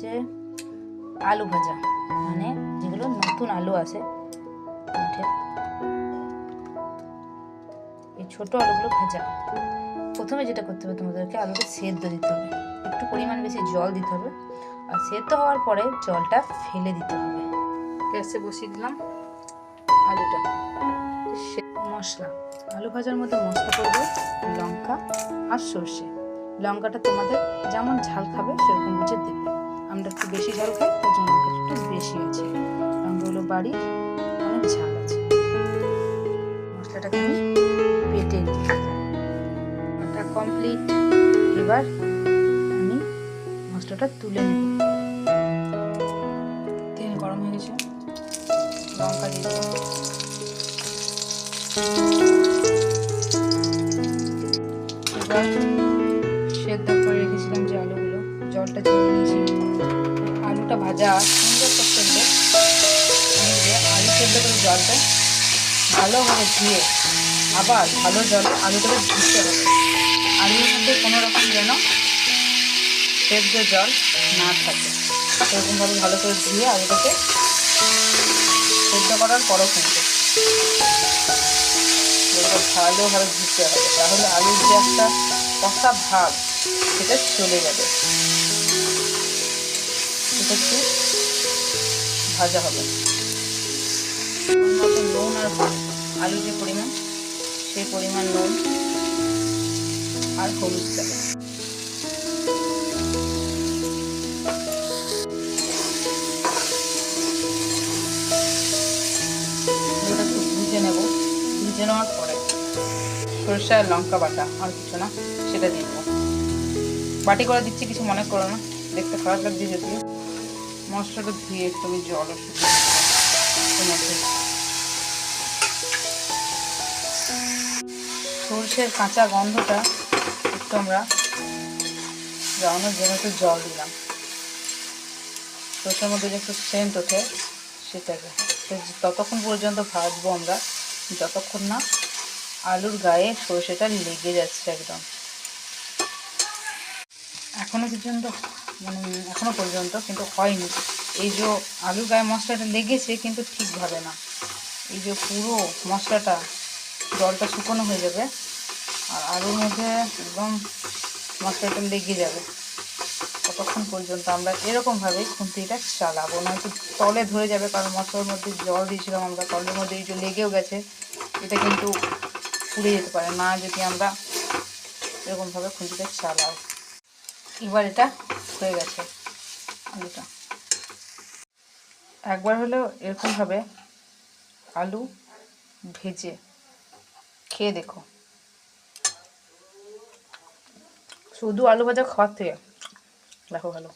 হচ্ছে আলু ভাজা, মানে যেগুলো নতুন আলু আছে এই ছোট আলুগুলো ভাজা। প্রথমে যেটা করতে হবে তোমাদেরকে আলুটা সেদ্ধ দিতে হবে, একটু পরিমাণ বেশি জল দিতে হবে, আর সেদ্ধ হওয়ার পরে জলটা ফেলে দিতে হবে। গ্যাসে বসিয়ে দিলাম আলুটা। মশলা, আলু ভাজার মধ্যে মশলা করবে লঙ্কা আর সর্ষে। লঙ্কাটা তোমাদের যেমন ঝাল খাবে সেরকম বুঝে দেবে। আমরা একটু বেশি ঝাল খাই, তার জন্য লঙ্কাটা একটু বেশি আছে। লঙ্কাগুলো বাড়ির অনেক ঝাল আছে। মশলাটাকে আমি বেটে নিই, ওটা কমপ্লিট। এবার আমি মশলাটা তুলে নেব। তেল গরম হয়ে গেছে, লঙ্কা দিয়ে দেবো। এবার সেদ্ধ করে রেখেছিলাম যে আলুগুলো, জলটা ঝরিয়ে নিয়েছি। আলুটা ভাজা সুন্দর করতে হবে। আলু সেদ্ধ করে জলটা ভালোভাবে ধুয়ে আবার ভালো জলে আলুটাকে ধুতে হবে। আলুর মধ্যে কোনো রকম যেন সেদ্ধ জল না থাকে, সেরকমভাবে ভালো করে ধুয়ে আলুটাকে সেদ্ধ করার পরও কিন্তু ভালোভাবে ধুতে হবে, তাহলে আলুর যে একটা কষা ভাব সেটা চলে যাবে। সেটা একটু ভাজা হবে। মতো নুন আর আলুর যে পরিমাণ, সেই পরিমাণ নুন আর হলুদ দেবে। একটু ভুজে নেব। ভুজে নেওয়ার পরে সরষে আর লঙ্কা বাটা, আর কিছু না, সেটা দিয়ে দেবো। বাটি করে দিচ্ছি, কিছু মনে করো না, দেখতে খারাপ লাগছে যদিও। মশলাটা ধুয়ে একটু আমি জল সরষের কাঁচা গন্ধটা একটু আমরা জানানোর জন্য একটু জল দিলাম। সরষের মধ্যে যে একটু সেন্ট ওঠে সেটাকে ততক্ষণ পর্যন্ত ভাজবো আমরা, যতক্ষণ না আলুর গায়ে সরষেটা লেগে যাচ্ছে একদম। এখনো পর্যন্ত কিন্তু হয়নি। এই যে আলুর গায়ে মশলাটা লেগেছে কিন্তু ঠিকভাবে না। এই যে পুরো মশলাটা জলটা শুকনো হয়ে যাবে আর আলুর মধ্যে একদম মশলাটা লেগে যাবে, ততক্ষণ পর্যন্ত আমরা এরকমভাবেই খুন্তিটা চালাবো, নয়তো তলে ধরে যাবে। কারণ মশলার মধ্যে জল দিয়েছিলাম আমরা, তলের মধ্যে এই যে লেগেও গেছে, এটা কিন্তু পুড়ে যেতে পারে না যদি আমরা এরকমভাবে খুন্তিটা চালাই। এবার এটা হয়ে গেছে আলুটা। একবার হলেও এরকমভাবে আলু ভেজে খেয়ে দেখো। শুধু আলু ভাজা খাওয়ার থেকে দেখো ভালো।